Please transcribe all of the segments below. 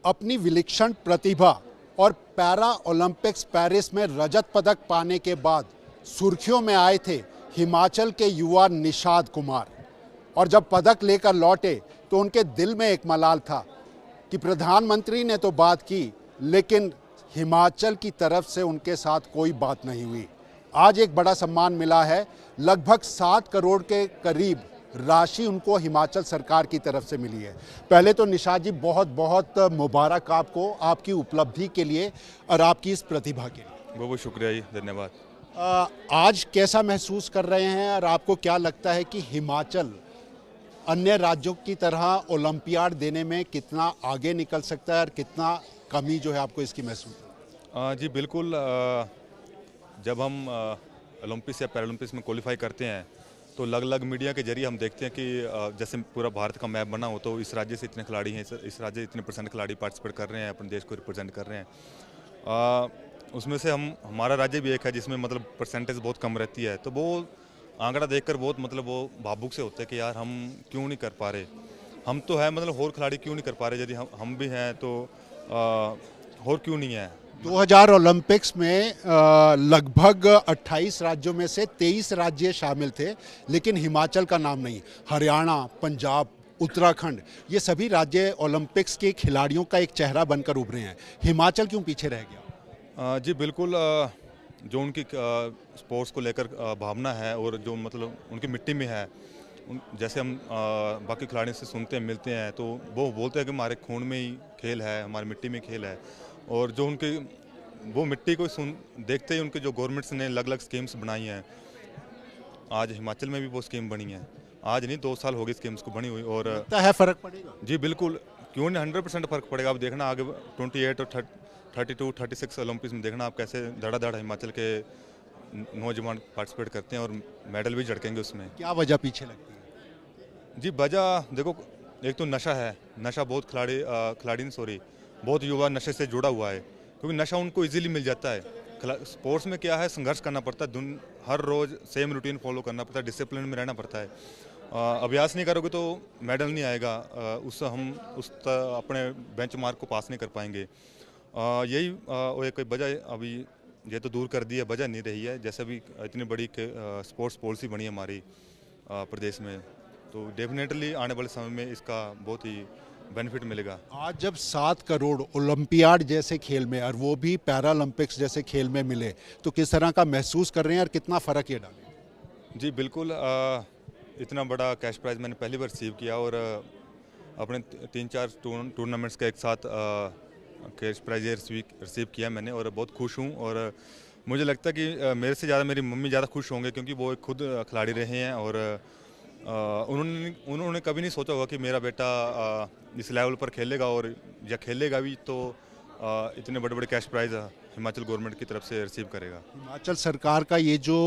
अपनी विलक्षण प्रतिभा और पैरा ओलंपिक्स पेरिस में रजत पदक पाने के बाद सुर्खियों में आए थे हिमाचल के युवा निषाद कुमार। और जब पदक लेकर लौटे तो उनके दिल में एक मलाल था कि प्रधानमंत्री ने तो बात की, लेकिन हिमाचल की तरफ से उनके साथ कोई बात नहीं हुई। आज एक बड़ा सम्मान मिला है, लगभग 7 करोड़ के करीब राशि उनको हिमाचल सरकार की तरफ से मिली है। पहले तो निषाद जी बहुत बहुत मुबारक आपको, आपकी उपलब्धि के लिए और आपकी इस प्रतिभा के लिए। बहुत बहुत शुक्रिया जी, धन्यवाद। आज कैसा महसूस कर रहे हैं और आपको क्या लगता है कि हिमाचल अन्य राज्यों की तरह ओलंपियाड देने में कितना आगे निकल सकता है और कितना कमी जो है आपको इसकी महसूस है? जी बिल्कुल। जब हम ओलंपिक्स या पैरालंपिक्स में क्वालिफाई करते हैं तो अलग अलग मीडिया के जरिए हम देखते हैं कि जैसे पूरा भारत का मैप बना हो तो इस राज्य से इतने खिलाड़ी हैं, इस राज्य से इतने परसेंट खिलाड़ी पार्टिसिपेट कर रहे हैं, अपने देश को रिप्रेजेंट कर रहे हैं। उसमें से हमारा राज्य भी एक है जिसमें मतलब परसेंटेज बहुत कम रहती है। तो वो आंकड़ा देखकर बहुत मतलब वो भावुक से होते हैं कि यार हम क्यों नहीं कर पा रहे, हम तो है मतलब और खिलाड़ी क्यों नहीं कर पा रहे, यदि हम भी हैं तो और क्यों नहीं है। 2000 ओलंपिक्स में लगभग 28 राज्यों में से 23 राज्य शामिल थे, लेकिन हिमाचल का नाम नहीं। हरियाणा, पंजाब, उत्तराखंड, ये सभी राज्य ओलंपिक्स के खिलाड़ियों का एक चेहरा बनकर उभरे हैं। हिमाचल क्यों पीछे रह गया? जी बिल्कुल। जो उनकी स्पोर्ट्स को लेकर भावना है और जो मतलब उनकी मिट्टी में है, जैसे हम बाकी खिलाड़ियों से सुनते हैं, मिलते हैं, तो वो बोलते हैं कि हमारे खून में ही खेल है, हमारी मिट्टी में खेल है। और जो उनके वो मिट्टी को देखते ही उनके जो गवर्नमेंट्स ने अलग अलग स्कीम्स बनाई हैं, आज हिमाचल में भी वो स्कीम बनी है। आज नहीं, 2 साल हो गए स्कीम्स को बनी हुई। और लगता है फर्क पड़ेगा? जी बिल्कुल, क्यों नहीं, 100% फर्क पड़ेगा। आप देखना आगे 28 और 32, 36 ओलंपिक्स में देखना आप कैसे धड़ाधड़ हिमाचल के नौजवान पार्टिसिपेट करते हैं और मेडल भी झड़केंगे उसमें। क्या वजह पीछे लगती है? जी वजह देखो, एक तो नशा है। नशा बहुत बहुत युवा नशे से जुड़ा हुआ है, क्योंकि नशा उनको इजीली मिल जाता है। स्पोर्ट्स में क्या है, संघर्ष करना पड़ता है, हर रोज़ सेम रूटीन फॉलो करना पड़ता है, डिसिप्लिन में रहना पड़ता है। अभ्यास नहीं करोगे तो मेडल नहीं आएगा, उससे हम अपने बेंचमार्क को पास नहीं कर पाएंगे। यही एक वजह अभी ये तो दूर कर दी है, वजह नहीं रही है। जैसे अभी इतनी बड़ी स्पोर्ट्स पॉलिसी बनी है हमारी प्रदेश में, तो डेफिनेटली आने वाले समय में इसका बहुत ही बेनिफिट मिलेगा। आज जब 7 करोड़ ओलंपियाड जैसे खेल में और वो भी पैरालंपिक्स जैसे खेल में मिले, तो किस तरह का महसूस कर रहे हैं और कितना फ़र्क ये डाले? जी बिल्कुल। इतना बड़ा कैश प्राइज़ मैंने पहली बार रिसीव किया और अपने 3-4 टूर्नामेंट्स का एक साथ कैश प्राइज़ रिसीव किया मैंने और बहुत खुश हूँ। और मुझे लगता है कि मेरे से ज़्यादा मेरी मम्मी ज़्यादा खुश होंगे, क्योंकि वो खुद खिलाड़ी रहे हैं और उन्होंने कभी नहीं सोचा होगा कि मेरा बेटा इस लेवल पर खेलेगा, और या खेलेगा भी तो इतने बड़े बड़े कैश प्राइज़ हिमाचल गवर्नमेंट की तरफ से रिसीव करेगा। हिमाचल सरकार का ये जो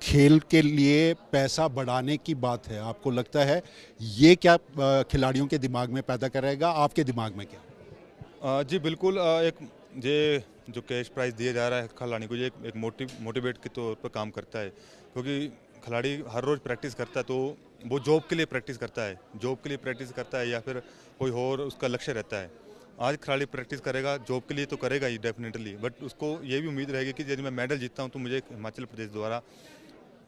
खेल के लिए पैसा बढ़ाने की बात है, आपको लगता है ये क्या खिलाड़ियों के दिमाग में पैदा करेगा? आपके दिमाग में क्या? जी बिल्कुल। ये जो कैश प्राइज़ दिया जा रहा है खिलाड़ी को, ये एक मोटिवेट के तौर पर काम करता है, क्योंकि खिलाड़ी हर रोज़ प्रैक्टिस करता है, तो वो जॉब के लिए प्रैक्टिस करता है या फिर कोई और उसका लक्ष्य रहता है। आज खिलाड़ी प्रैक्टिस करेगा, जॉब के लिए तो करेगा ही डेफिनेटली, बट उसको ये भी उम्मीद रहेगी कि यदि मैं मेडल जीतता हूँ तो मुझे हिमाचल प्रदेश द्वारा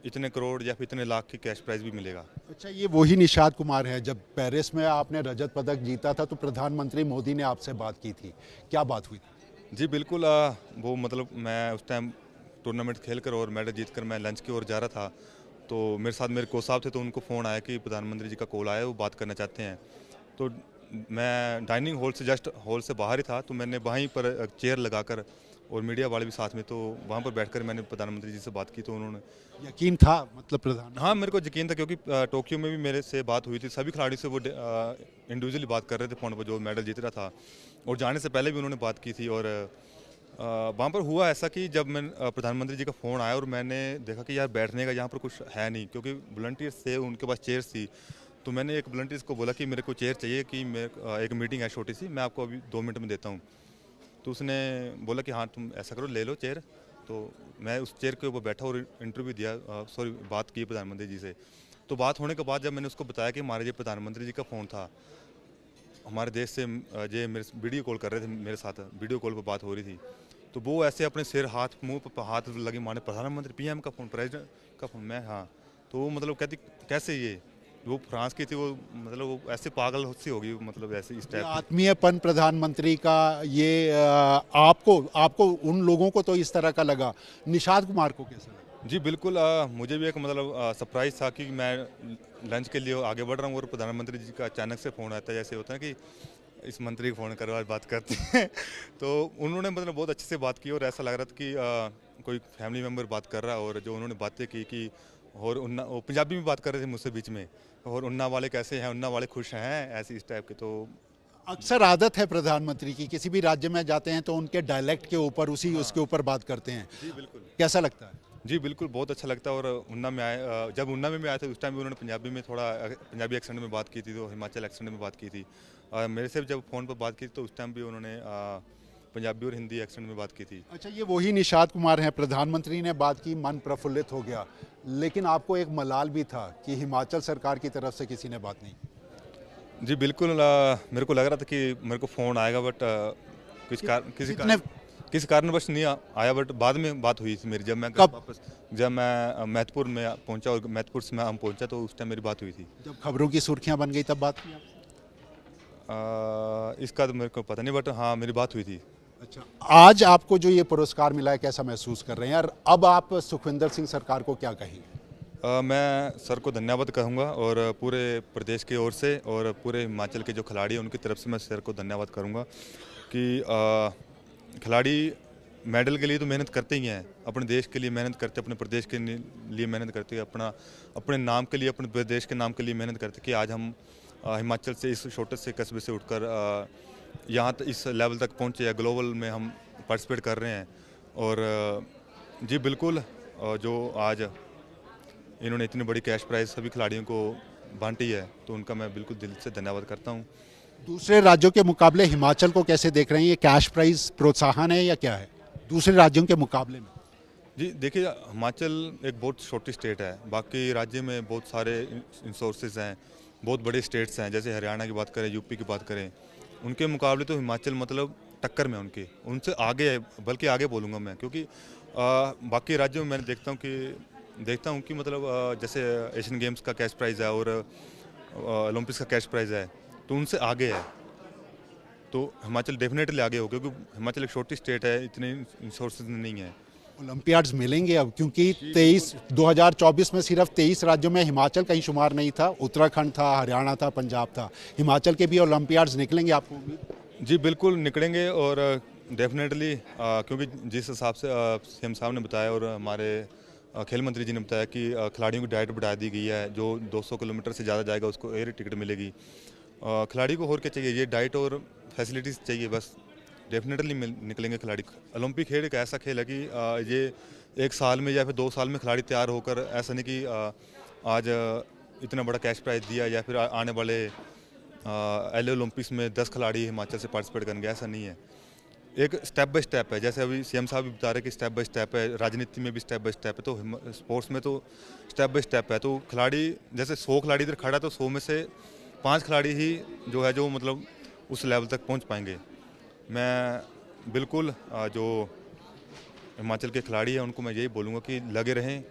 इतने करोड़ या फिर इतने लाख की कैश प्राइज़ भी मिलेगा। अच्छा, ये वही निषाद कुमार है, जब पेरिस में आपने रजत पदक जीता था तो प्रधानमंत्री मोदी ने आपसे बात की थी, क्या बात हुई थी? जी बिल्कुल। वो मतलब मैं उस टाइम टूर्नामेंट खेलकर और मेडल जीतकर मैं लंच की ओर जा रहा था, तो मेरे साथ मेरे कोच साहब थे, तो उनको फ़ोन आया कि प्रधानमंत्री जी का कॉल आया, वो बात करना चाहते हैं। तो मैं डाइनिंग हॉल से जस्ट हॉल से बाहर ही था, तो मैंने वहीं पर चेयर लगाकर, और मीडिया वाले भी साथ में, तो वहाँ पर बैठकर मैंने प्रधानमंत्री जी से बात की। तो उन्होंने, यकीन था मतलब प्रधान? हाँ मेरे को यकीन था, क्योंकि टोक्यो में भी मेरे से बात हुई थी, सभी खिलाड़ियों से वो इंडिविजुअली बात कर रहे थे फ़ोन पर, जो मेडल जीत रहा था, और जाने से पहले भी उन्होंने बात की थी। और वहाँ पर हुआ ऐसा कि जब मैं प्रधानमंत्री जी का फ़ोन आया और मैंने देखा कि यार बैठने का यहाँ पर कुछ है नहीं, क्योंकि वॉलंटियर्स थे, उनके पास चेयर्स थी। तो मैंने एक वॉलंटियर्स को बोला कि मेरे को चेयर चाहिए, कि एक मीटिंग है छोटी सी, मैं आपको अभी 2 मिनट में देता हूँ। तो उसने बोला कि हाँ तुम ऐसा करो, ले लो चेयर। तो मैं उस चेयर के ऊपर बैठा और इंटरव्यू दिया, बात की प्रधानमंत्री जी से। तो बात होने के बाद जब मैंने उसको बताया कि हमारे ये प्रधानमंत्री जी का फ़ोन था, हमारे देश से ये मेरे वीडियो कॉल कर रहे थे, मेरे साथ वीडियो कॉल पर बात हो रही थी, तो वो ऐसे अपने सिर हाथ मुंह पर हाथ लगे माने प्रधानमंत्री पीएम का फ़ोन, प्रेसिडेंट का फ़ोन, मैं हाँ। तो वो मतलब कहती कैसे ये, वो फ्रांस की थी, वो मतलब वो ऐसे पागल सी होगी, मतलब ऐसे इस ये टाइप की। आत्मीयपन प्रधानमंत्री का ये आपको उन लोगों को तो इस तरह का लगा, निषाद कुमार को कैसा लगा? जी बिल्कुल, मुझे भी एक मतलब सरप्राइज़ था कि मैं लंच के लिए आगे बढ़ रहा हूँ और प्रधानमंत्री जी का अचानक से फ़ोन आता है, जैसे होता है कि इस मंत्री को फ़ोन करवा बात करते हैं। तो उन्होंने मतलब बहुत अच्छे से बात की और ऐसा लग रहा था कि कोई फैमिली मेम्बर बात कर रहा है, और जो उन्होंने बातें की कि और उन्ना वो पंजाबी में बात कर रहे थे मुझसे बीच में, और उन्ना वाले कैसे हैं, उन्ना वाले खुश हैं, ऐसे इस टाइप के। तो अक्सर आदत है प्रधानमंत्री की, किसी भी राज्य में जाते हैं तो उनके डायलेक्ट के ऊपर उसके ऊपर बात करते हैं, जी बिल्कुल। कैसा लगता है? जी बिल्कुल, बहुत अच्छा लगता है। और उन्ना में आए, जब उन्ना में आए थे उस टाइम भी उन्होंने पंजाबी में थोड़ा पंजाबी एक्सेंट में बात की थी, तो हिमाचल एक्सेंट में बात की थी। मेरे से जब फ़ोन पर बात की तो उस टाइम भी उन्होंने पंजाबी और हिंदी एक्सेंट में बात की थी। अच्छा, ये वही निषाद कुमार हैं, प्रधानमंत्री ने बात की, मन प्रफुल्लित हो गया, लेकिन आपको एक मलाल भी था कि हिमाचल सरकार की तरफ से किसी ने बात नहीं की। जी बिल्कुल, मेरे को लग रहा था कि मेरे को फ़ोन आएगा, बट किसी कारणवश नहीं आया, बट बाद में बात हुई थी मेरी, जब मैं घर कब? वापस, जब मैं मैहतपुर में पहुंचा और मैहतपुर से मैं हम पहुंचा, तो उस टाइम मेरी बात हुई थी। जब खबरों की सुर्खियां बन गई तब बात की आपने? इसका तो मेरे को पता नहीं, बट हाँ मेरी बात हुई थी। अच्छा, आज आपको जो ये पुरस्कार मिला है, कैसा महसूस कर रहे हैं, और अब आप सुखविंदर सिंह सरकार को क्या कहेंगे? मैं सर को धन्यवाद कहूँगा, और पूरे प्रदेश की ओर से और पूरे हिमाचल के जो खिलाड़ी हैं उनकी तरफ से मैं सर को धन्यवाद करूँगा कि खिलाड़ी मेडल के लिए तो मेहनत करते ही हैं, अपने देश के लिए मेहनत करते, अपने प्रदेश के लिए मेहनत करते, अपने नाम के लिए, अपने प्रदेश के नाम के लिए मेहनत करते, कि आज हम हिमाचल से इस छोटे से कस्बे से उठकर यहाँ इस लेवल तक पहुँचे, या ग्लोबल में हम पार्टिसिपेट कर रहे हैं। और जी बिल्कुल, जो आज इन्होंने इतनी बड़ी कैश प्राइज़ सभी खिलाड़ियों को बांटी है, तो उनका मैं बिल्कुल दिल से धन्यवाद करता हूँ। दूसरे राज्यों के मुकाबले हिमाचल को कैसे देख रहे हैं? ये कैश प्राइज प्रोत्साहन है या क्या है दूसरे राज्यों के मुकाबले में? जी देखिए, हिमाचल एक बहुत छोटी स्टेट है, बाकी राज्य में बहुत सारे रिसोर्सेज हैं, बहुत बड़े स्टेट्स हैं, जैसे हरियाणा की बात करें, यूपी की बात करें, उनके मुकाबले तो हिमाचल मतलब टक्कर में उनसे आगे है, बल्कि आगे बोलूँगा मैं, क्योंकि बाकी राज्यों में मैंने देखता हूँ कि मतलब जैसे एशियन गेम्स का कैश प्राइज़ है और ओलंपिक्स का कैश प्राइज़ है, तो उनसे आगे है। तो हिमाचल डेफिनेटली आगे हो, क्योंकि हिमाचल एक छोटी स्टेट है, इतने रिसोर्सेज नहीं है। ओलंपियाड्स मिलेंगे अब, क्योंकि 2024 में सिर्फ 23 राज्यों में हिमाचल कहीं शुमार नहीं था, उत्तराखंड था, हरियाणा था, पंजाब था। हिमाचल के भी ओलंपियाड्स निकलेंगे, आपको उम्मीद? जी बिल्कुल निकलेंगे, और डेफिनेटली क्योंकि जिस हिसाब से सीएम साहब ने बताया और हमारे खेल मंत्री जी ने बताया कि खिलाड़ियों की डाइट बढ़ा दी गई है, जो 200 किलोमीटर से ज़्यादा जाएगा उसको एयर टिकट मिलेगी। खिलाड़ी को और क्या चाहिए, ये डाइट और फैसिलिटीज़ चाहिए बस, डेफिनेटली निकलेंगे खिलाड़ी। ओलंपिक खेल एक ऐसा खेल है कि ये एक साल में या फिर 2 साल में खिलाड़ी तैयार होकर, ऐसा नहीं कि आज इतना बड़ा कैश प्राइज़ दिया या फिर आने वाले एल ओलंपिक्स में 10 खिलाड़ी हिमाचल से पार्टिसिपेट करेंगे, ऐसा नहीं है। एक स्टेप बाय स्टेप है, जैसे अभी सीएम साहब भी बता रहे कि स्टेप बाय स्टेप है, राजनीति में भी स्टेप बाय स्टेप है, तो स्पोर्ट्स में तो स्टेप बाय स्टेप है। तो खिलाड़ी जैसे 100 खिलाड़ी इधर खड़ा है, तो 100 में से 5 खिलाड़ी ही जो है, जो मतलब उस लेवल तक पहुंच पाएंगे। मैं बिल्कुल जो हिमाचल के खिलाड़ी हैं उनको मैं यही बोलूँगा कि लगे रहें,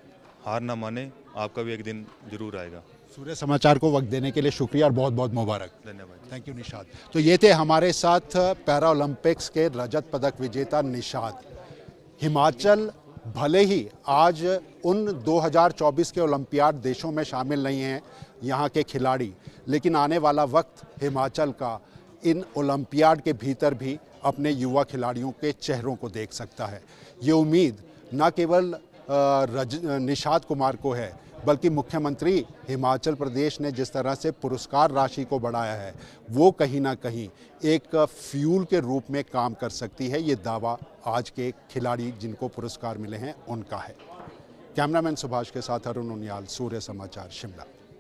हार ना माने, आपका भी एक दिन जरूर आएगा। सूर्य समाचार को वक्त देने के लिए शुक्रिया और बहुत बहुत मुबारक। धन्यवाद। Thank you Nishad. तो ये थे हमारे साथ पैरा ओलंपिक्स के रजत पदक विजेता निषाद। हिमाचल भले ही आज उन 2024 के ओलंपियाड देशों में शामिल नहीं हैं यहाँ के खिलाड़ी, लेकिन आने वाला वक्त हिमाचल का इन ओलंपियाड के भीतर भी अपने युवा खिलाड़ियों के चेहरों को देख सकता है। ये उम्मीद न केवल निषाद कुमार को है, बल्कि मुख्यमंत्री हिमाचल प्रदेश ने जिस तरह से पुरस्कार राशि को बढ़ाया है, वो कहीं ना कहीं एक फ्यूल के रूप में काम कर सकती है। ये दावा आज के खिलाड़ी जिनको पुरस्कार मिले हैं उनका है। कैमरामैन सुभाष के साथ अरुण उनियाल, सूर्य समाचार, शिमला।